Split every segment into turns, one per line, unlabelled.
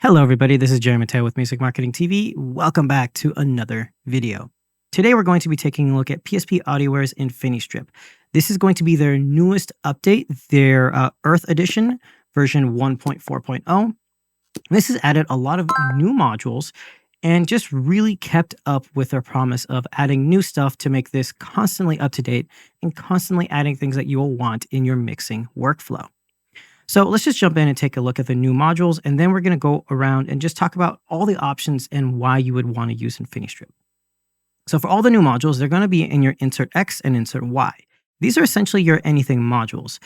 Hello everybody, this is Jerry Mateo with Music Marketing TV. Welcome back to another video. Today we're going to be taking a look at PSP Audioware's Infinistrip. This is going to be their newest update, their Earth Edition version 1.4.0. This has added a lot of new modules and just really kept up with their promise of adding new stuff to make this constantly up to date and constantly adding things that you will want in your mixing workflow. So let's just jump in and take a look at the new modules, and then we're going to go around and just talk about all the options and why you would want to use Infinistrip. So for all the new modules, they're going to be in your Insert X and Insert Y. These are essentially your anything modules.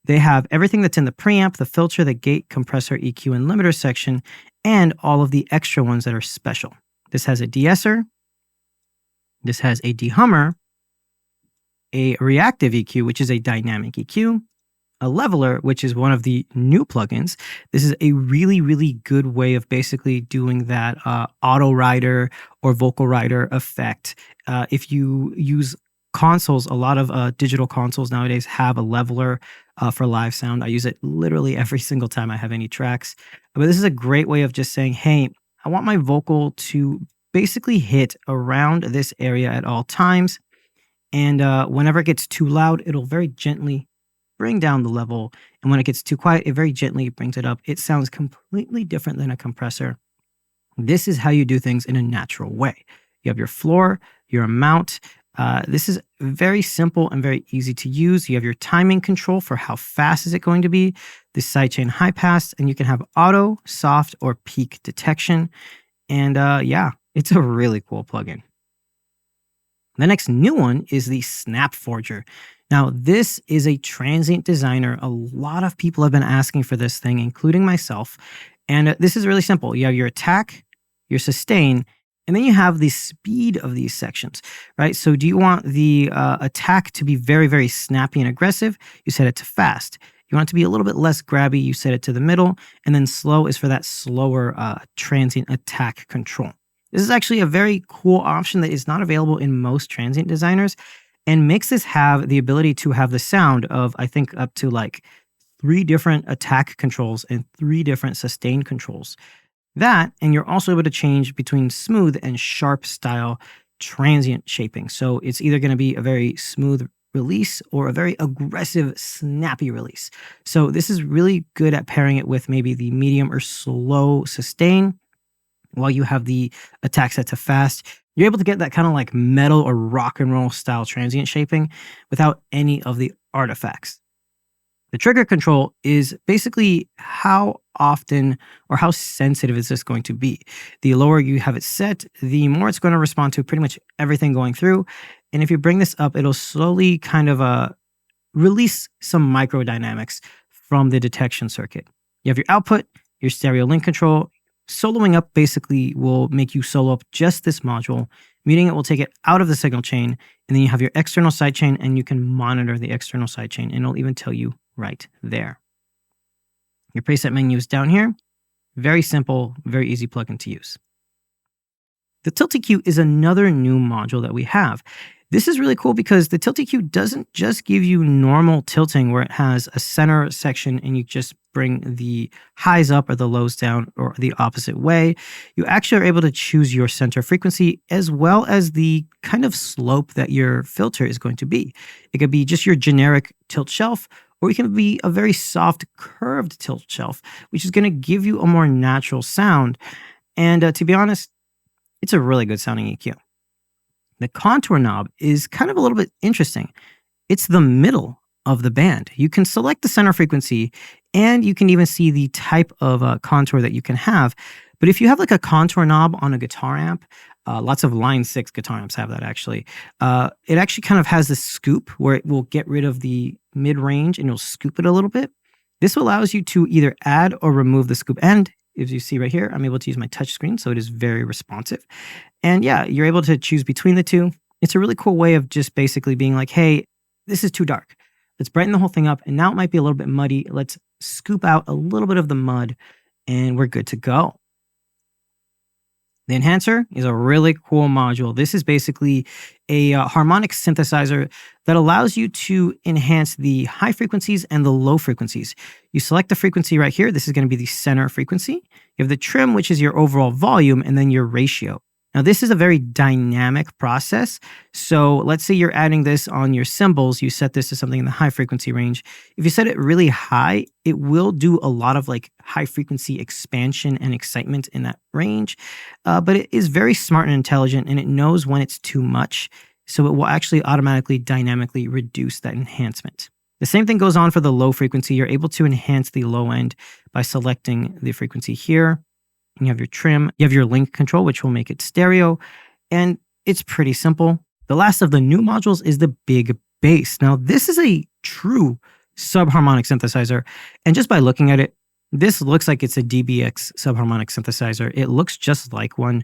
They have everything that's in the preamp, the filter, the gate, compressor, EQ, and limiter section, and all of the extra ones that are special. This has a de-esser, this has a dehummer, a reactive EQ, which is a dynamic EQ, a leveler, which is one of the new plugins. This is a really, really good way of basically doing that auto rider or vocal rider effect. If you use consoles, a lot of digital consoles nowadays have a leveler for live sound. I use it literally every single time I have any tracks. But this is a great way of just saying, hey, I want my vocal to basically hit around this area at all times. And whenever it gets too loud, it'll very gently bring down the level, and when it gets too quiet, it very gently brings it up. It sounds completely different than a compressor. This is how you do things in a natural way. You have your floor, your mount. This is very simple and very easy to use. You have your timing control for how fast is it going to be, the sidechain high pass, and you can have auto, soft, or peak detection. And yeah, it's a really cool plugin. The next new one is the Snapforger. Now, this is a transient designer. A lot of people have been asking for this thing, including myself. And this is really simple. You have your attack, your sustain, and then you have the speed of these sections, right? So do you want the attack to be very, very snappy and aggressive? You set it to fast. You want it to be a little bit less grabby? You set it to the middle. And then slow is for that slower transient attack control. This is actually a very cool option that is not available in most transient designers, and makes this have the ability to have the sound of, I think, up to like 3 different attack controls and 3 different sustain controls. That, and you're also able to change between smooth and sharp style transient shaping. So it's either going to be a very smooth release or a very aggressive, snappy release. So this is really good at pairing it with maybe the medium or slow sustain, while you have the attack set to fast. You're able to get that kind of like metal or rock and roll style transient shaping without any of the artifacts. The trigger control is basically how often or how sensitive is this going to be. The lower you have it set, the more it's going to respond to pretty much everything going through. And if you bring this up, it'll slowly kind of release some microdynamics from the detection circuit. You have your output, your stereo link control. Soloing up basically will make you solo up just this module, meaning it will take it out of the signal chain, and then you have your external sidechain, and you can monitor the external sidechain, and it'll even tell you right there. Your preset menu is down here. Very simple, very easy plugin to use. The Tilt EQ is another new module that we have. This is really cool because the Tilt EQ doesn't just give you normal tilting where it has a center section and you just bring the highs up or the lows down or the opposite way. You actually are able to choose your center frequency as well as the kind of slope that your filter is going to be. It could be just your generic tilt shelf, or it can be a very soft curved tilt shelf, which is going to give you a more natural sound. And to be honest, it's a really good sounding EQ. The contour knob is kind of a little bit interesting. It's the middle of the band. You can select the center frequency, and you can even see the type of contour that you can have. But if you have like a contour knob on a guitar amp, lots of Line 6 guitar amps have that actually. It actually kind of has this scoop where it will get rid of the mid-range and it'll scoop it a little bit. This allows you to either add or remove the scoop end. As you see right here, I'm able to use my touch screen, so it is very responsive. And yeah, you're able to choose between the two. It's a really cool way of just basically being like, hey, this is too dark. Let's brighten the whole thing up. And now it might be a little bit muddy. Let's scoop out a little bit of the mud and we're good to go. The enhancer is a really cool module. This is basically a harmonic synthesizer that allows you to enhance the high frequencies and the low frequencies. You select the frequency right here. This is going to be the center frequency. You have the trim, which is your overall volume, and then your ratio. Now, this is a very dynamic process. So let's say you're adding this on your cymbals. You set this to something in the high frequency range. If you set it really high, it will do a lot of like high frequency expansion and excitement in that range. But it is very smart and intelligent, and it knows when it's too much. So it will actually automatically dynamically reduce that enhancement. The same thing goes on for the low frequency. You're able to enhance the low end by selecting the frequency here. You have your trim, you have your link control, which will make it stereo, and it's pretty simple. The last of the new modules is the BigBass. Now, this is a true subharmonic synthesizer, and just by looking at it, this looks like it's a DBX subharmonic synthesizer. It looks just like one,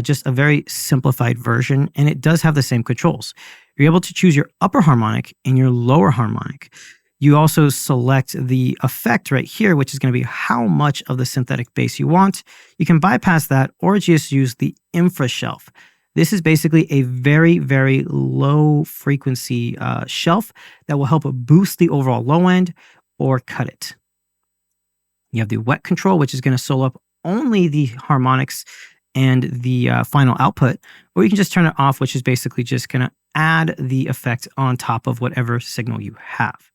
just a very simplified version, and it does have the same controls. You're able to choose your upper harmonic and your lower harmonic. You also select the effect right here, which is going to be how much of the synthetic bass you want. You can bypass that or just use the infra shelf. This is basically a very, very low frequency shelf that will help boost the overall low end or cut it. You have the wet control, which is going to solo up only the harmonics and the final output, or you can just turn it off, which is basically just going to add the effect on top of whatever signal you have.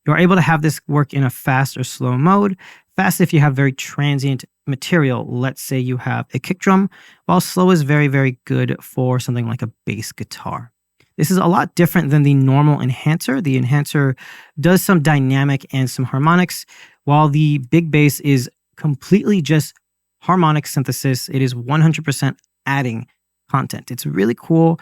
You're able to have this work in a fast or slow mode. Fast if you have very transient material. Let's say you have a kick drum, while slow is very, very good for something like a bass guitar. This is a lot different than the normal enhancer. The enhancer does some dynamic and some harmonics, while the BigBass is completely just harmonic synthesis. It is 100% adding content. It's really cool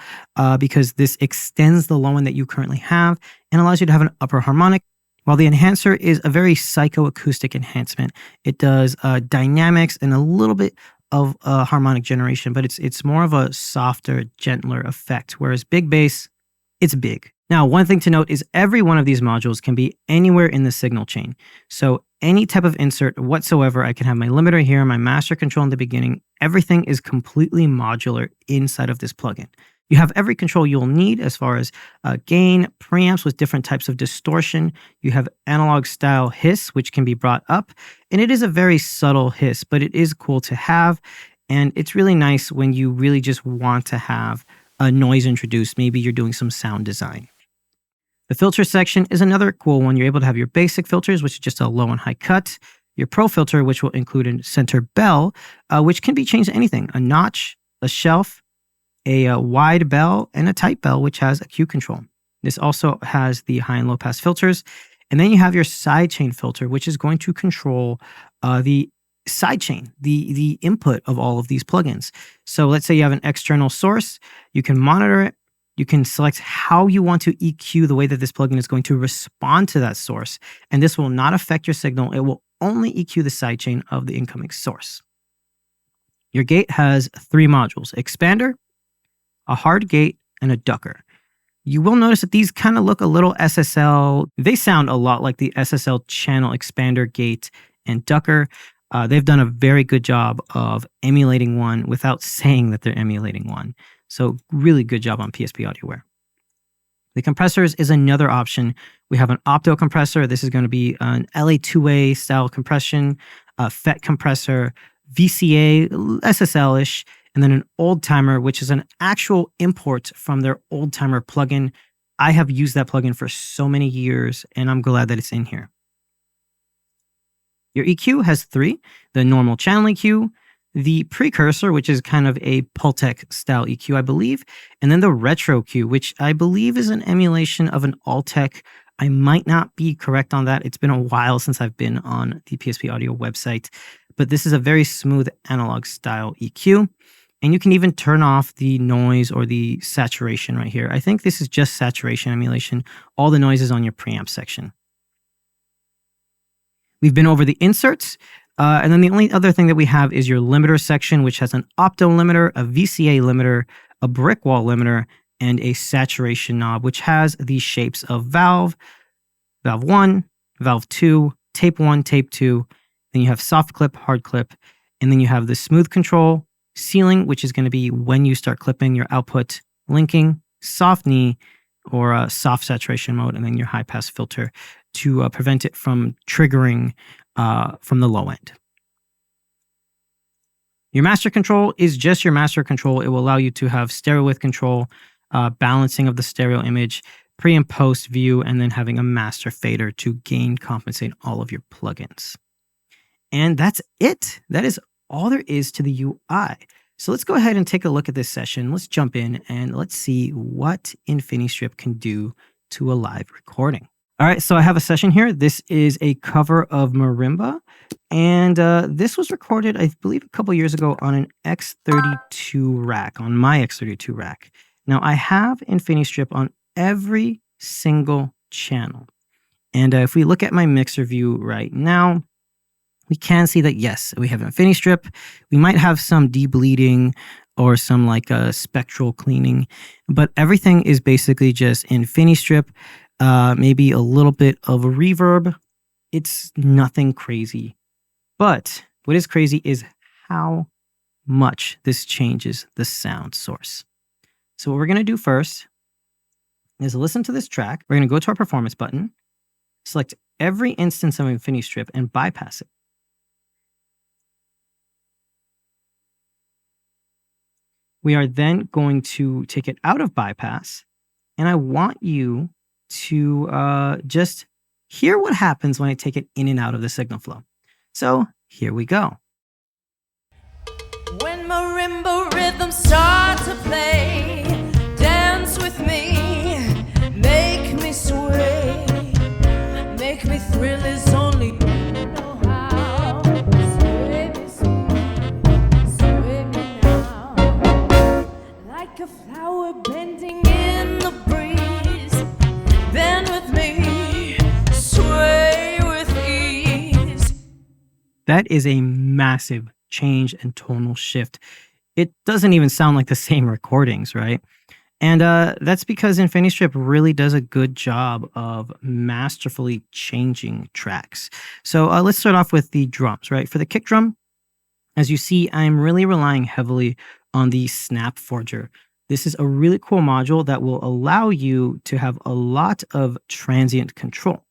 because this extends the low end that you currently have and allows you to have an upper harmonic. While the enhancer is a very psychoacoustic enhancement, it does dynamics and a little bit of harmonic generation, but it's more of a softer, gentler effect, whereas BigBass, it's big. Now, one thing to note is every one of these modules can be anywhere in the signal chain. So any type of insert whatsoever, I can have my limiter here, my master control in the beginning. Everything is completely modular inside of this plugin. You have every control you'll need as far as gain, preamps with different types of distortion. You have analog style hiss, which can be brought up. And it is a very subtle hiss, but it is cool to have. And it's really nice when you really just want to have a noise introduced. Maybe you're doing some sound design. The filter section is another cool one. You're able to have your basic filters, which is just a low and high cut. Your pro filter, which will include a center bell, which can be changed to anything. A notch, a shelf, a wide bell, and a tight bell, which has a Q control. This also has the high and low pass filters. And then you have your sidechain filter, which is going to control the sidechain, the input of all of these plugins. So let's say you have an external source. You can monitor it. You can select how you want to EQ the way that this plugin is going to respond to that source. And this will not affect your signal. It will only EQ the sidechain of the incoming source. Your gate has 3 modules: expander, a hard gate, and a ducker. You will notice that these kind of look a little SSL. They sound a lot like the SSL channel expander, gate, and ducker. They've done a very good job of emulating one without saying that they're emulating one. So really good job on PSP Audioware. The compressors is another option. We have an opto compressor. This is going to be an LA2A style compression, a FET compressor, VCA, SSL-ish, and then an old timer, which is an actual import from their old timer plugin. I have used that plugin for so many years, and I'm glad that it's in here. Your EQ has 3: the normal channel EQ, the precursor, which is kind of a Pultec style EQ, I believe, and then the retro Q, which I believe is an emulation of an Altec. I might not be correct on that. It's been a while since I've been on the PSP Audio website, but this is a very smooth analog style EQ. And you can even turn off the noise or the saturation right here. I think this is just saturation emulation. All the noise is on your preamp section. We've been over the inserts. And then the only other thing that we have is your limiter section, which has an opto limiter, a VCA limiter, a brick wall limiter, and a saturation knob, which has the shapes of valve, valve 1, valve 2, tape 1, tape 2. Then you have soft clip, hard clip, and then you have the smooth control, ceiling, which is going to be when you start clipping your output, linking, soft knee, or soft saturation mode, and then your high pass filter to prevent it from triggering from the low end. Your master control is just your master control. It will allow you to have stereo width control, balancing of the stereo image, pre and post view, and then having a master fader to gain compensate all of your plugins. And that's it. That is all there is to the UI. So let's go ahead and take a look at this session. Let's jump in and let's see what Infinistrip can do to a live recording. All right, so I have a session here. This is a cover of Marimba, and this was recorded, I believe, a couple years ago on an X32 rack, on my X32 rack. Now, I have Infinistrip on every single channel. And if we look at my mixer view right now, we can see that, yes, we have Infinistrip. We might have some debleeding or some like spectral cleaning, but everything is basically just Infinistrip. Maybe a little bit of a reverb. It's nothing crazy. But what is crazy is how much this changes the sound source. So what we're going to do first is listen to this track. We're going to go to our performance button, select every instance of Infinistrip and bypass it. We are then going to take it out of bypass, and I want you to just hear what happens when I take it in and out of the signal flow. So here we go.
When marimba rhythms start to play, dance with me, make me sway, make me thrill is only you know how. Sway me, sway me now, like a flower bending in the breeze. Bend with me, sway with ease.
That is a massive change and tonal shift. It doesn't even sound like the same recordings, right? And that's because Infinistrip really does a good job of masterfully changing tracks. So let's start off with the drums, right? For the kick drum, as you see, I'm really relying heavily on the Snapforger. This is a really cool module that will allow you to have a lot of transient control.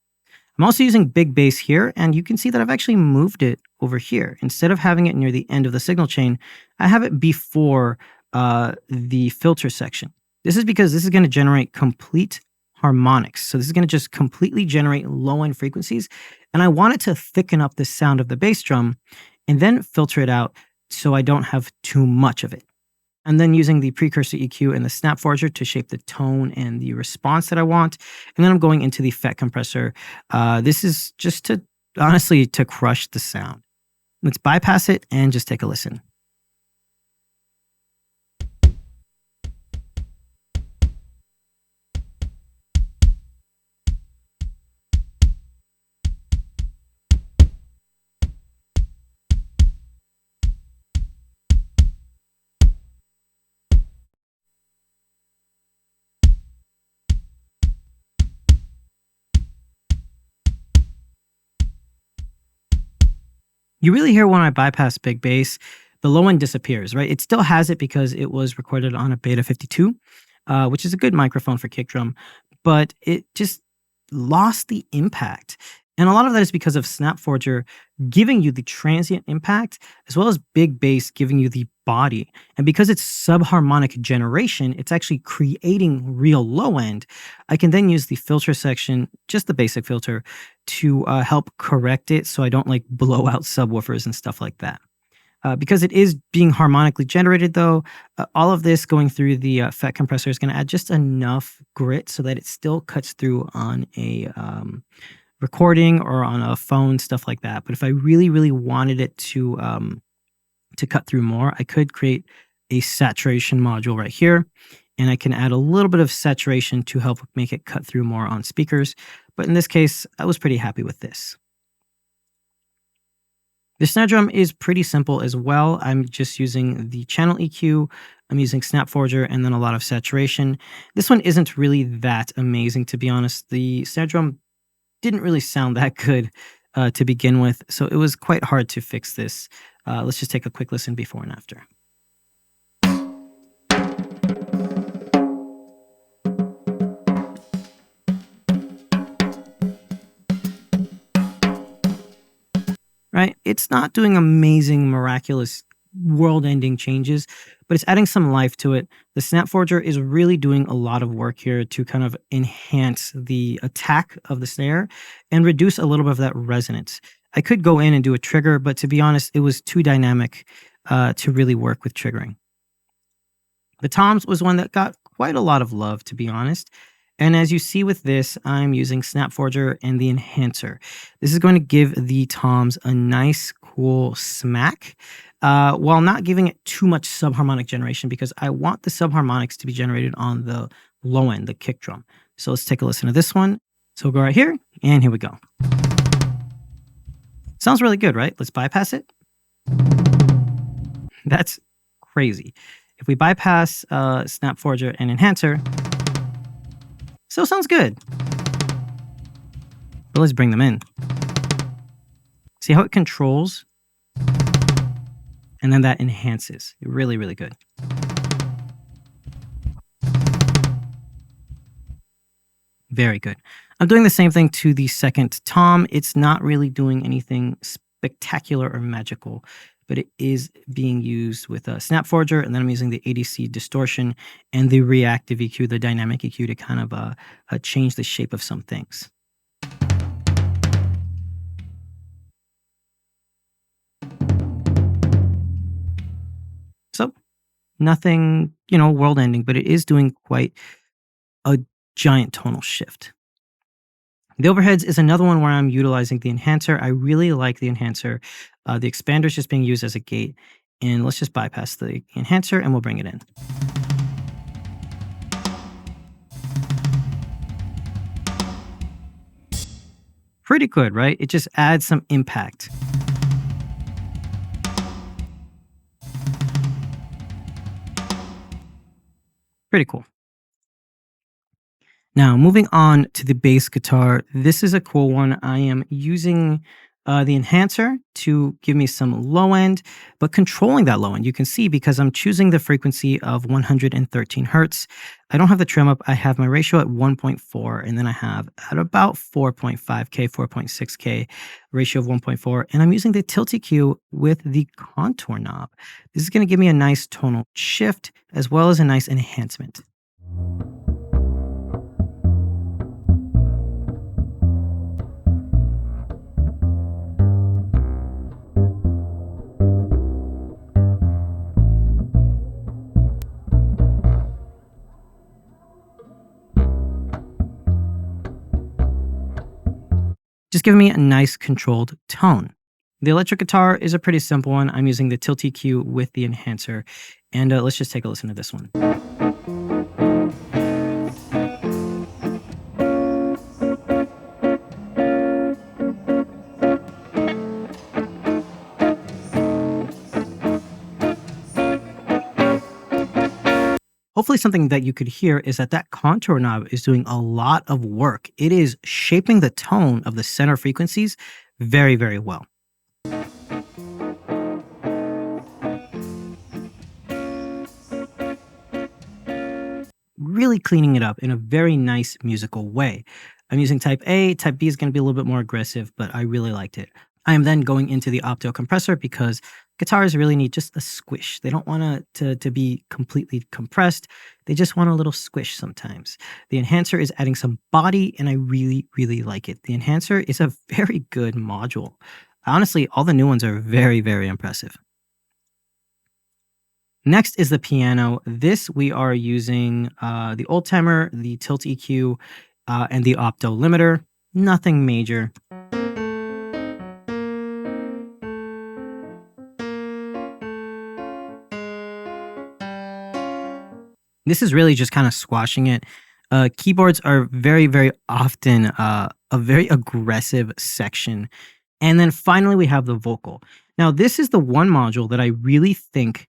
I'm also using BigBass here, and you can see that I've actually moved it over here. Instead of having it near the end of the signal chain, I have it before the filter section. This is because this is going to generate complete harmonics. So this is going to just completely generate low-end frequencies, and I want it to thicken up the sound of the bass drum and then filter it out so I don't have too much of it. And then using the precursor EQ and the Snapforger to shape the tone and the response that I want. And then I'm going into the FET compressor. This is just to, honestly, to crush the sound. Let's bypass it and just take a listen. You really hear when I bypass BigBass, the low end disappears, right? It still has it because it was recorded on a Beta 52, which is a good microphone for kick drum, but it just lost the impact. And a lot of that is because of Snapforger giving you the transient impact, as well as BigBass giving you the body. And because it's subharmonic generation, it's actually creating real low end. I can then use the filter section, just the basic filter, to help correct it so I don't like blow out subwoofers and stuff like that. Because it is being harmonically generated, though, all of this going through the FET compressor is going to add just enough grit so that it still cuts through on a recording or on a phone, stuff like that. But if I really, really wanted it to cut through more, I could create a saturation module right here, and I can add a little bit of saturation to help make it cut through more on speakers. But in this case, I was pretty happy with this. The snare drum is pretty simple as well. I'm just using the channel EQ, I'm using Snapforger, and then a lot of saturation. This one isn't really that amazing, to be honest. The snare drum didn't really sound that good to begin with, so it was quite hard to fix this. Let's just take a quick listen before and after. right? It's not doing amazing, miraculous, world-ending changes, but it's adding some life to it. The Snapforger is really doing a lot of work here to kind of enhance the attack of the snare and reduce a little bit of that resonance. I could go in and do a trigger, but to be honest, it was too dynamic to really work with triggering. The toms was one that got quite a lot of love, to be honest. And as you see with this, I'm using Snapforger and the enhancer. This is going to give the toms a nice, cool smack, while not giving it too much subharmonic generation, because I want the subharmonics to be generated on the low end, the kick drum. So let's take a listen to this one. So we'll go right here, and here we go. Sounds really good, right? Let's bypass it. That's crazy. If we bypass Snapforger and enhancer, still sounds good. But let's bring them in. See how it controls? And then that enhances. Really, really good. Very good. I'm doing the same thing to the second tom. It's not really doing anything spectacular or magical, but it is being used with a Snapforger, and then I'm using the ADC distortion and the reactive EQ, the dynamic EQ, to kind of change the shape of some things. So nothing, world-ending, but it is doing quite a giant tonal shift. The overheads is another one where I'm utilizing the enhancer. I really like the enhancer. The expander is just being used as a gate. And let's just bypass the enhancer and we'll bring it in. Pretty good, right? It just adds some impact. Pretty cool. Now, moving on to the bass guitar, this is a cool one. I am using the enhancer to give me some low end, but controlling that low end, you can see, because I'm choosing the frequency of 113 hertz. I don't have the trim up. I have my ratio at 1.4, and then I have at about 4.5K, 4.6K, ratio of 1.4, and I'm using the tilt EQ with the contour knob. This is going to give me a nice tonal shift as well as a nice enhancement. Just giving me a nice controlled tone. The electric guitar is a pretty simple one. I'm using the tilt EQ with the enhancer. And let's just take a listen to this one. Hopefully something that you could hear is that contour knob is doing a lot of work. It is shaping the tone of the center frequencies very, very well. Really cleaning it up in a very nice musical way. I'm using type A. Type B is going to be a little bit more aggressive, but I really liked it. I am then going into the opto compressor because guitars really need just a squish. They don't want to be completely compressed. They just want a little squish sometimes. The enhancer is adding some body, and I really, really like it. The enhancer is a very good module. Honestly, all the new ones are very, very impressive. Next is the piano. This we are using the old timer, the tilt EQ, and the opto limiter. Nothing major. This is really just kind of squashing it. Keyboards are very, very often a very aggressive section. And then finally, we have the vocal. Now, this is the one module that I really think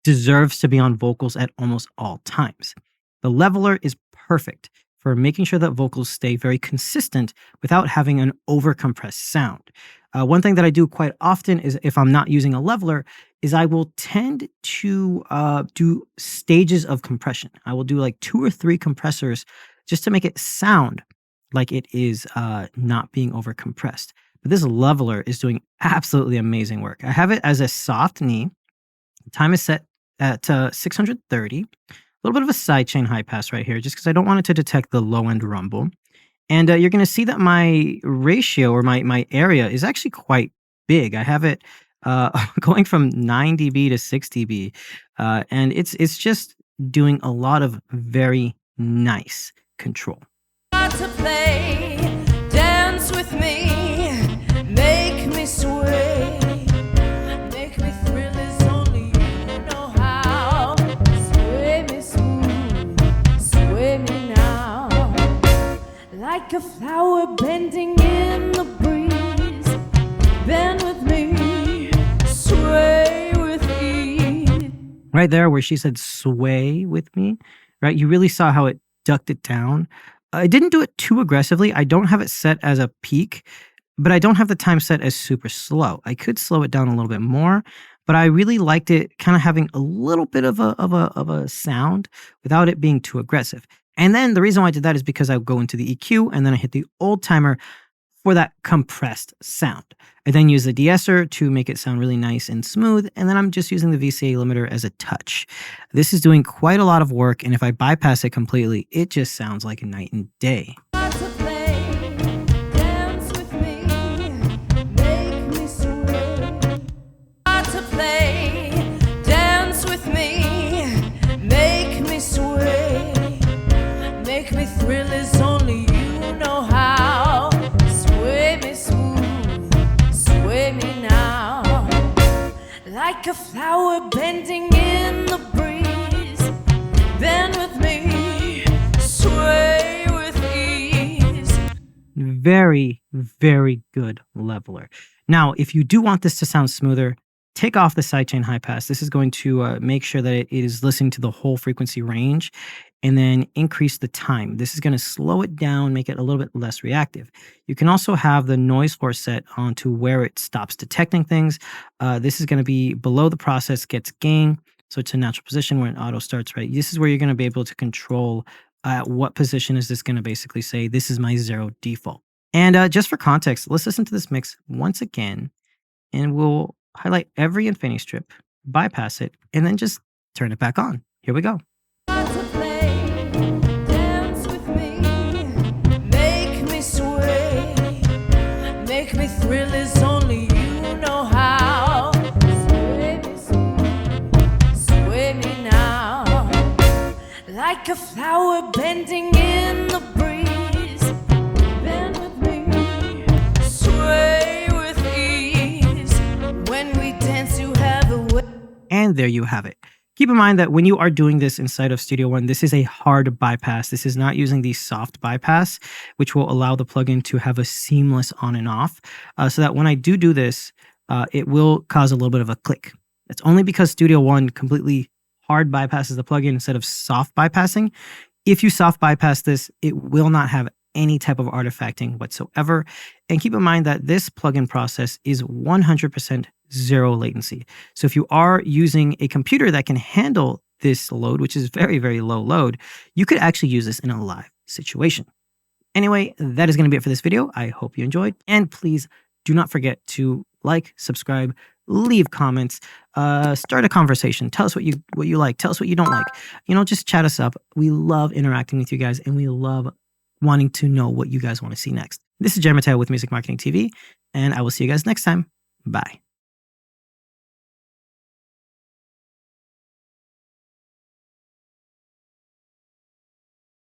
deserves to be on vocals at almost all times. The leveler is perfect for making sure that vocals stay very consistent without having an overcompressed sound. One thing that I do quite often is, if I'm not using a leveler, is I will tend to do stages of compression. I will do like 2 or 3 compressors just to make it sound like it is not being overcompressed. But this leveler is doing absolutely amazing work. I have it as a soft knee. The time is set at 630. A little bit of a sidechain high pass right here, just because I don't want it to detect the low end rumble. And you're going to see that my ratio or my area is actually quite big. I have it going from 9 dB to 6 dB, and it's just doing a lot of very nice control.
To play, dance with me, make me sway, make me thrill as only you know how. Sway me smooth, sway me now, like a flower bending in the breeze. Bend with me, sway with ease.
Right there where she said sway with me, right? You really saw how it ducked it down. I didn't do it too aggressively. I don't have it set as a peak, but I don't have the time set as super slow. I could slow it down a little bit more, but I really liked it kind of having a little bit of a sound without it being too aggressive. And then the reason why I did that is because I go into the EQ and then I hit the old timer for that compressed sound. I then use the de-esser to make it sound really nice and smooth, and then I'm just using the VCA limiter as a touch. This is doing quite a lot of work, and if I bypass it completely, it just sounds like a night and day.
Make me thrill as only you know how. Sway me smooth, sway me now, like a flower bending in the breeze. Bend with me, sway with ease.
Very, very good leveler. Now, if you do want this to sound smoother, take off the sidechain high pass. This is going to make sure that it is listening to the whole frequency range, and then increase the time. This is going to slow it down, make it a little bit less reactive. You can also have the noise floor set onto where it stops detecting things. This is going to be below the process gets gain, so it's a natural position when auto starts, right? This is where you're going to be able to control at what position is this going to basically say, this is my 0 default. And just for context, let's listen to this mix once again, and we'll highlight every Infinistrip, bypass it, and then just turn it back on. Here we go.
Make me thrill as only you know how. Sway me smooth, sway me now, like a flower bending in the breeze. Bend with me, sway with ease. When we dance, you have a way.
And there you have it. Keep in mind that when you are doing this inside of Studio One, this is a hard bypass. This is not using the soft bypass, which will allow the plugin to have a seamless on and off, so that when I do this, it will cause a little bit of a click. That's only because Studio One completely hard bypasses the plugin instead of soft bypassing. If you soft bypass this, it will not have any type of artifacting whatsoever. And keep in mind that this plugin process is 100% zero latency. So if you are using a computer that can handle this load, which is very, very low load, you could actually use this in a live situation. Anyway, that is going to be it for this video. I hope you enjoyed. And please do not forget to like, subscribe, leave comments, start a conversation. Tell us what you like. Tell us what you don't like. You know, just chat us up. We love interacting with you guys, and we love wanting to know what you guys want to see next. This is Jeremy Mateo with Music Marketing TV, and I will see you guys next time. Bye.